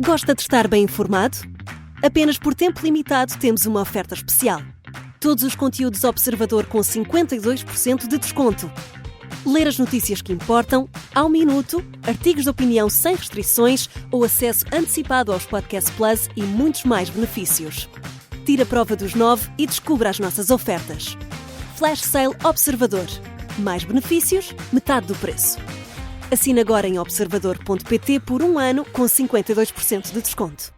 Gosta de estar bem informado? Apenas por tempo limitado temos uma oferta especial. Todos os conteúdos Observador com 52% de desconto. Ler as notícias que importam, ao minuto, artigos de opinião sem restrições ou acesso antecipado aos Podcast Plus e muitos mais benefícios. Tire a prova dos 9 e descubra as nossas ofertas. Flash Sale Observador. Mais benefícios, metade do preço. Assine agora em observador.pt por 1 ano com 52% de desconto.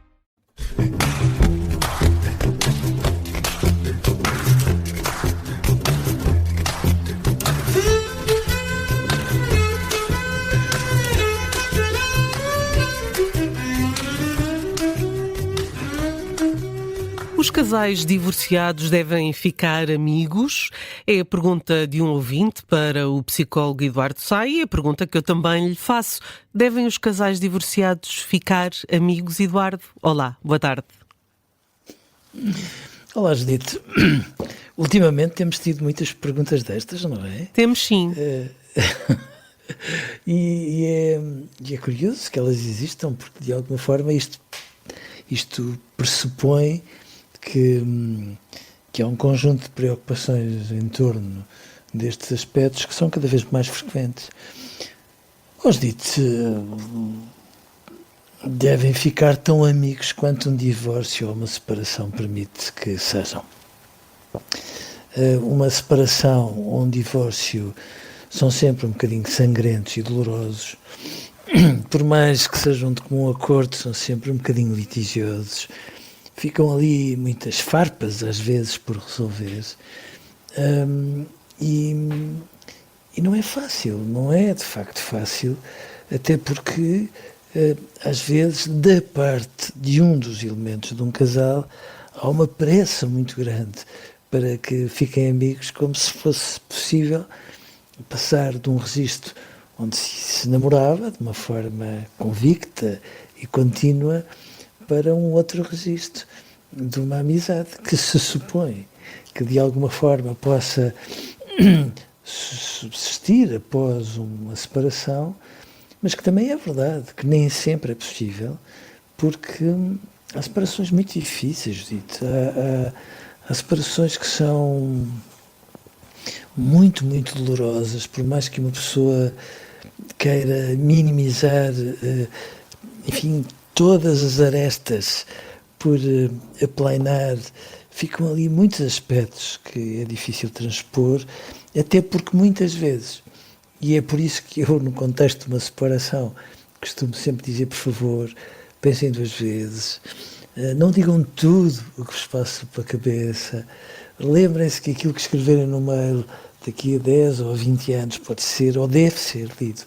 Os casais divorciados devem ficar amigos? É a pergunta de um ouvinte para o psicólogo Eduardo Sá e a pergunta que eu também lhe faço. Devem os casais divorciados ficar amigos, Eduardo? Olá, boa tarde. Olá, Judite. Ultimamente temos tido muitas perguntas destas, não é? Temos sim. E é curioso que elas existam, porque de alguma forma isto pressupõe que há um conjunto de preocupações em torno destes aspectos que são cada vez mais frequentes. Os ditos devem ficar tão amigos quanto um divórcio ou uma separação permite que sejam. Uma separação ou um divórcio são sempre um bocadinho sangrentos e dolorosos, por mais que sejam de comum acordo, são sempre um bocadinho litigiosos. Ficam ali muitas farpas, às vezes, por resolver. E não é fácil, não é de facto fácil, até porque, às vezes, da parte de um dos elementos de um casal, há uma pressa muito grande para que fiquem amigos, como se fosse possível passar de um registro onde se namorava de uma forma convicta e contínua para um outro registro de uma amizade que se supõe que de alguma forma possa subsistir após uma separação, mas que também é verdade que nem sempre é possível, porque há separações muito difíceis, Judite. Há separações que são muito, muito dolorosas, por mais que uma pessoa queira minimizar, enfim, todas as arestas por aplainar, ficam ali muitos aspectos que é difícil transpor, até porque muitas vezes, e é por isso que eu, no contexto de uma separação, costumo sempre dizer, por favor, pensem 2 vezes, não digam tudo o que vos passa pela cabeça, lembrem-se que aquilo que escreverem no mail daqui a 10 ou 20 anos pode ser ou deve ser lido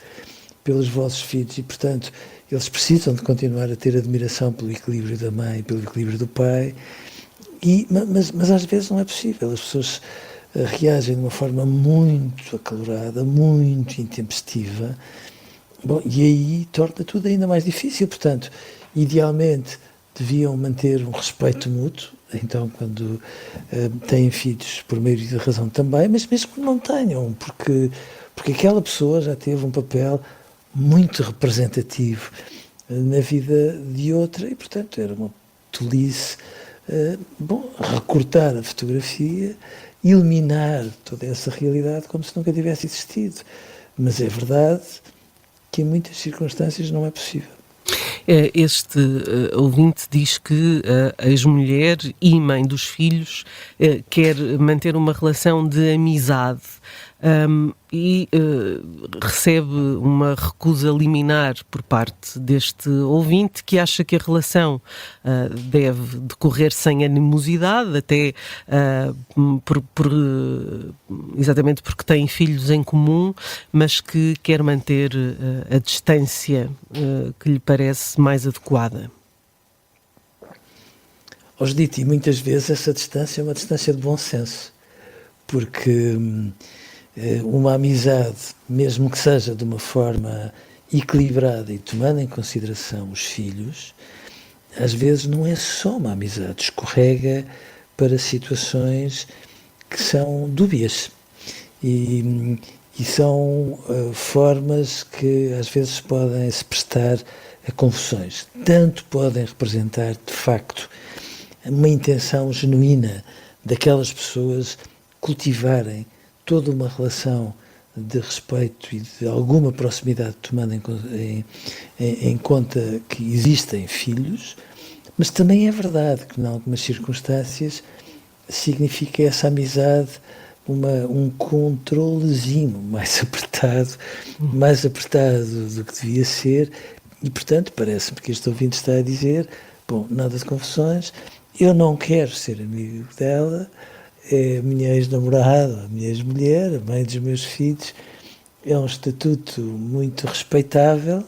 pelos vossos filhos e, portanto, eles precisam de continuar a ter admiração pelo equilíbrio da mãe, pelo equilíbrio do pai, mas às vezes não é possível. As pessoas reagem de uma forma muito acalorada, muito intempestiva, e aí torna tudo ainda mais difícil. Portanto, idealmente deviam manter um respeito mútuo, então quando têm filhos por meio de razão também, mas mesmo que não tenham, porque aquela pessoa já teve um papel muito representativo na vida de outra e, portanto, era uma tolice recortar a fotografia, eliminar toda essa realidade como se nunca tivesse existido. Mas é verdade que em muitas circunstâncias não é possível. Este ouvinte diz que a ex-mulher e mãe dos filhos quer manter uma relação de amizade e recebe uma recusa liminar por parte deste ouvinte que acha que a relação deve decorrer sem animosidade, até exatamente porque têm filhos em comum, mas que quer manter a distância que lhe parece mais adequada. Judite, e muitas vezes essa distância é uma distância de bom senso, porque uma amizade, mesmo que seja de uma forma equilibrada e tomando em consideração os filhos, às vezes não é só uma amizade, escorrega para situações que são dúbias e são formas que às vezes podem se prestar a confusões, tanto podem representar, de facto, uma intenção genuína daquelas pessoas cultivarem toda uma relação de respeito e de alguma proximidade, tomando em conta que existem filhos, mas também é verdade que, em algumas circunstâncias, significa essa amizade um controlezinho mais apertado do que devia ser, e, portanto, parece-me que este ouvinte está a dizer, bom, nada de confusões, eu não quero ser amigo dela, é a minha ex-namorada, a minha ex-mulher, a mãe dos meus filhos, é um estatuto muito respeitável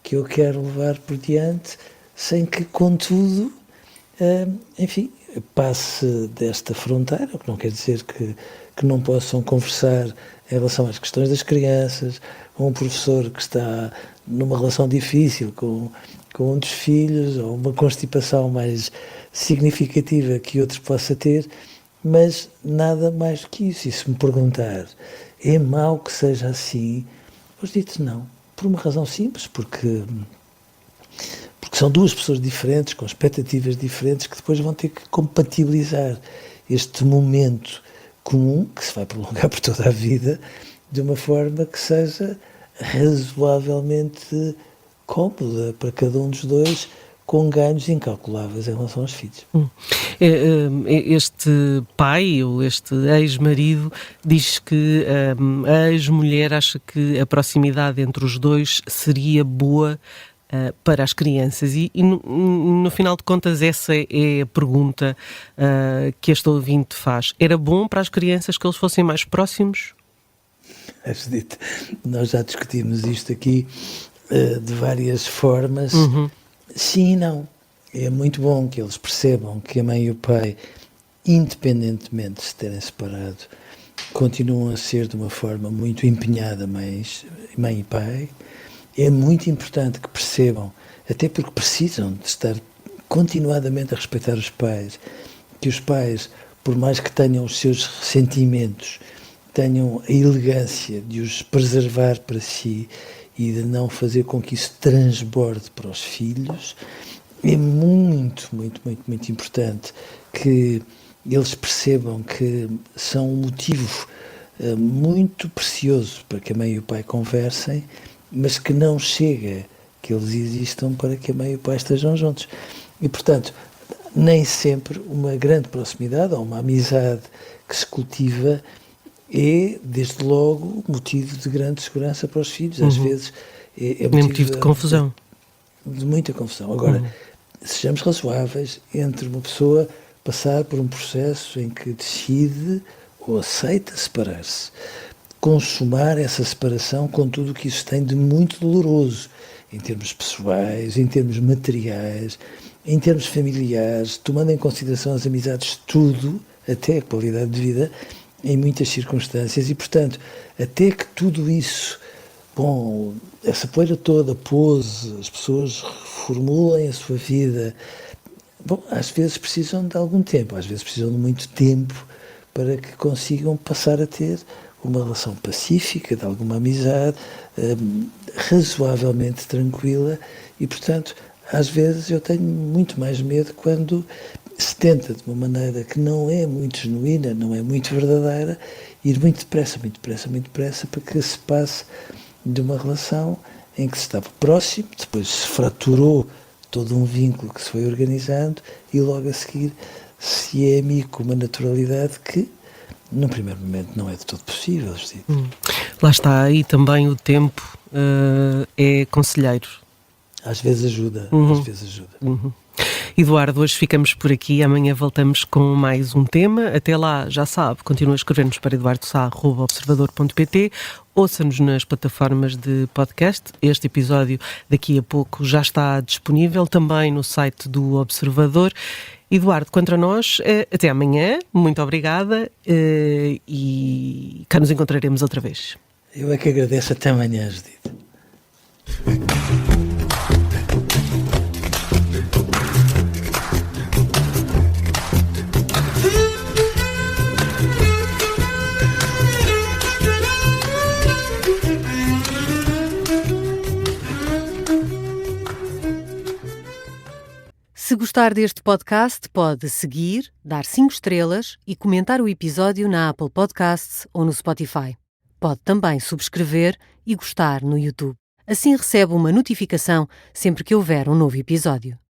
que eu quero levar por diante, sem que, contudo, enfim, passe desta fronteira, o que não quer dizer que não possam conversar em relação às questões das crianças, um professor que está numa relação difícil com um dos filhos, ou uma constipação mais significativa que outro possa ter, mas nada mais do que isso. E se me perguntar, é mau que seja assim? Pois dito não, por uma razão simples, porque são duas pessoas diferentes, com expectativas diferentes, que depois vão ter que compatibilizar este momento comum, que se vai prolongar por toda a vida, de uma forma que seja razoavelmente cómoda para cada um dos dois, com ganhos incalculáveis em relação aos filhos. Este pai, ou este ex-marido, diz que a ex-mulher acha que a proximidade entre os dois seria boa para as crianças e no final de contas essa é a pergunta que este ouvinte faz. Era bom para as crianças que eles fossem mais próximos? Nós já discutimos isto aqui de várias formas. Sim e não. É muito bom que eles percebam que a mãe e o pai, independentemente de se terem separado, continuam a ser de uma forma muito empenhada mãe e pai. É muito importante que percebam, até porque precisam de estar continuadamente a respeitar os pais, que os pais, por mais que tenham os seus ressentimentos, tenham a elegância de os preservar para si e de não fazer com que isso transborde para os filhos. É muito, muito, muito, muito importante que eles percebam que são um motivo muito precioso para que a mãe e o pai conversem, mas que não chega que eles existam para que a mãe e o pai estejam juntos. E, portanto, nem sempre uma grande proximidade ou uma amizade que se cultiva é, desde logo, motivo de grande segurança para os filhos. Às vezes é motivo de confusão. De muita confusão. Agora, sejamos razoáveis entre uma pessoa passar por um processo em que decide ou aceita separar-se, consumar essa separação com tudo o que isso tem de muito doloroso, em termos pessoais, em termos materiais, em termos familiares, tomando em consideração as amizades, tudo, até a qualidade de vida, em muitas circunstâncias, e, portanto, até que tudo isso, bom, essa poeira toda pose, as pessoas reformulem a sua vida, bom, às vezes precisam de algum tempo, às vezes precisam de muito tempo para que consigam passar a ter uma relação pacífica, de alguma amizade, razoavelmente tranquila, e, portanto, às vezes eu tenho muito mais medo quando se tenta, de uma maneira que não é muito genuína, não é muito verdadeira, ir muito depressa, para que se passe de uma relação em que se estava próximo, depois se fraturou todo um vínculo que se foi organizando e logo a seguir se é amigo com uma naturalidade que, num primeiro momento, não é de todo possível. Lá está, aí também o tempo é conselheiro. Às vezes ajuda, às vezes ajuda. Eduardo, hoje ficamos por aqui, amanhã voltamos com mais um tema. Até lá, já sabe, continua a escrever-nos para eduardosá@observador.pt, ouça-nos nas plataformas de podcast. Este episódio daqui a pouco já está disponível também no site do Observador. Eduardo, contra nós, até amanhã, muito obrigada e cá nos encontraremos outra vez. Eu é que agradeço, até amanhã, Judite. Se gostar deste podcast, pode seguir, dar 5 estrelas e comentar o episódio na Apple Podcasts ou no Spotify. Pode também subscrever e gostar no YouTube. Assim recebe uma notificação sempre que houver um novo episódio.